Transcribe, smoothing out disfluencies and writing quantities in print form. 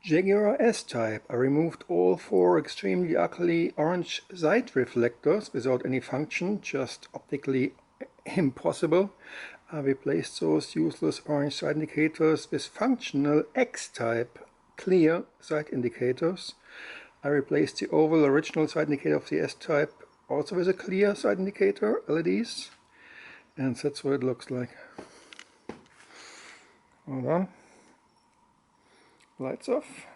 Jaguar S Type. I removed all 4 extremely ugly orange side reflectors without any function, just optically impossible. I replaced those useless orange side indicators with functional X-type clear side indicators. I replaced the oval original side indicator of the S-type also with a clear side indicator, LEDs, and that's what it looks like. Hold on. Lights off.